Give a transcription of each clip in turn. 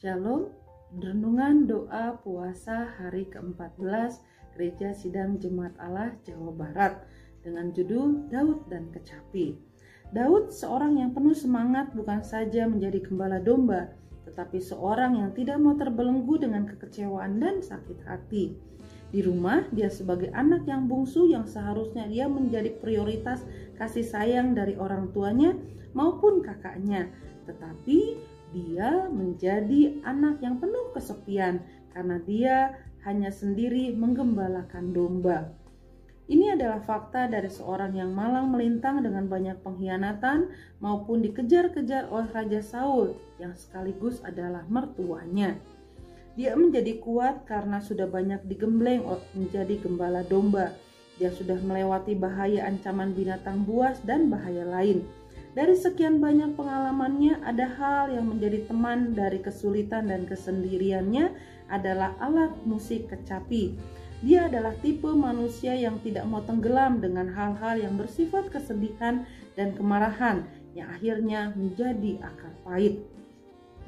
Shalom, renungan doa puasa hari ke-14 Gereja Sidang Jemaat Allah Jawa Barat dengan judul Daud dan Kecapi. Daud seorang yang penuh semangat bukan saja menjadi gembala domba, tetapi seorang yang tidak mau terbelenggu dengan kekecewaan dan sakit hati. Di rumah, dia sebagai anak yang bungsu yang seharusnya dia menjadi prioritas kasih sayang dari orang tuanya maupun kakaknya. Tetapi dia menjadi anak yang penuh kesepian karena dia hanya sendiri menggembalakan domba. Ini adalah fakta dari seorang yang malang melintang dengan banyak pengkhianatan maupun dikejar-kejar oleh Raja Saul yang sekaligus adalah mertuanya. Dia menjadi kuat karena sudah banyak digembleng menjadi gembala domba. Dia sudah melewati bahaya ancaman binatang buas dan bahaya lain. Dari sekian banyak pengalamannya, ada hal yang menjadi teman dari kesulitan dan kesendiriannya adalah alat musik kecapi. Dia adalah tipe manusia yang tidak mau tenggelam dengan hal-hal yang bersifat kesedihan dan kemarahan yang akhirnya menjadi akar pahit.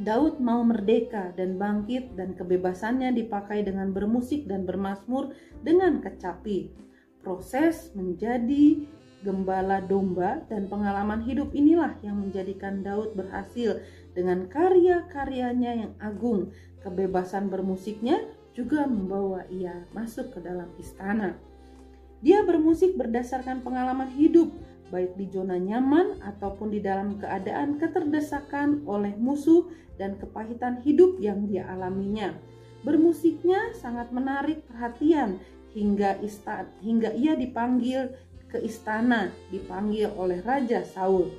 Daud mau merdeka dan bangkit, dan kebebasannya dipakai dengan bermusik dan bermazmur dengan kecapi. Proses menjadi gembala domba dan pengalaman hidup inilah yang menjadikan Daud berhasil dengan karya-karyanya yang agung. Kebebasan bermusiknya juga membawa ia masuk ke dalam istana. Dia bermusik berdasarkan pengalaman hidup, baik di zona nyaman ataupun di dalam keadaan keterdesakan oleh musuh dan kepahitan hidup yang dia alaminya. Bermusiknya sangat menarik perhatian hingga ia dipanggil ke istana, dipanggil oleh Raja Saul.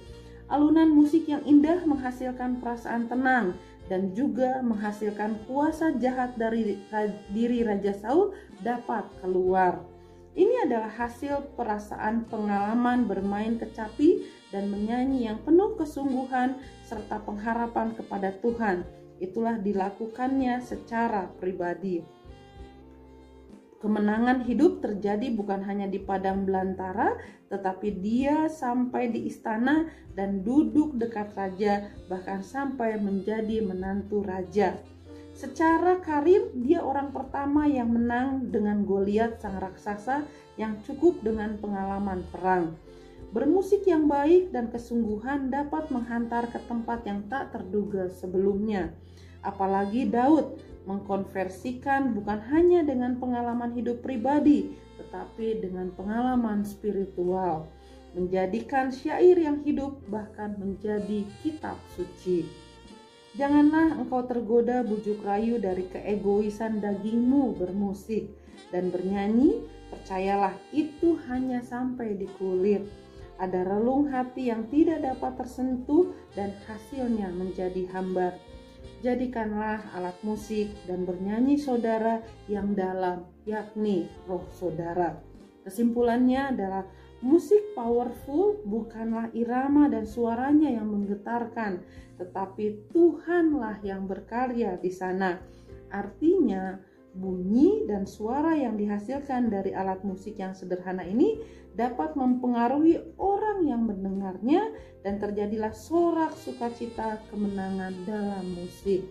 Alunan musik yang indah menghasilkan perasaan tenang dan juga menghasilkan kuasa jahat dari diri Raja Saul dapat keluar. Ini adalah hasil perasaan pengalaman bermain kecapi dan menyanyi yang penuh kesungguhan serta pengharapan kepada Tuhan. Itulah dilakukannya secara pribadi. Kemenangan hidup terjadi bukan hanya di padang belantara, tetapi dia sampai di istana dan duduk dekat raja, bahkan sampai menjadi menantu raja. Secara karir, dia orang pertama yang menang dengan Goliat sang raksasa yang cukup dengan pengalaman perang. Bermusik yang baik dan kesungguhan dapat menghantar ke tempat yang tak terduga sebelumnya. Apalagi Daud mengkonversikan bukan hanya dengan pengalaman hidup pribadi, tetapi dengan pengalaman spiritual, menjadikan syair yang hidup bahkan menjadi kitab suci. Janganlah engkau tergoda bujuk rayu dari keegoisan dagingmu bermusik dan bernyanyi, percayalah itu hanya sampai di kulit. Ada relung hati yang tidak dapat tersentuh dan hasilnya menjadi hambar. Jadikanlah alat musik dan bernyanyi saudara yang dalam, yakni roh saudara. Kesimpulannya adalah musik powerful bukanlah irama dan suaranya yang menggetarkan, tetapi Tuhanlah yang berkarya di sana. Artinya, bunyi dan suara yang dihasilkan dari alat musik yang sederhana ini dapat mempengaruhi orang yang mendengarnya dan terjadilah sorak sukacita kemenangan dalam musik.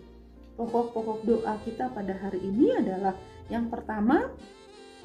Pokok-pokok doa kita pada hari ini adalah yang pertama,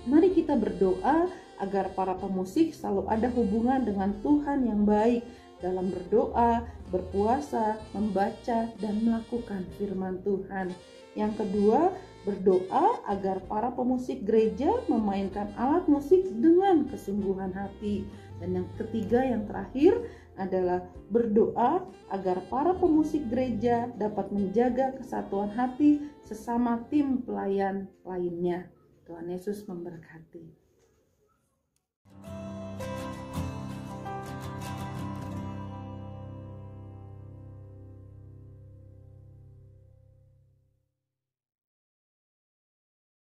mari kita berdoa agar para pemusik selalu ada hubungan dengan Tuhan yang baik dalam berdoa, berpuasa, membaca, dan melakukan firman Tuhan. Yang kedua, berdoa agar para pemusik gereja memainkan alat musik dengan kesungguhan hati. Dan yang ketiga, yang terakhir adalah berdoa agar para pemusik gereja dapat menjaga kesatuan hati sesama tim pelayan lainnya. Tuhan Yesus memberkati.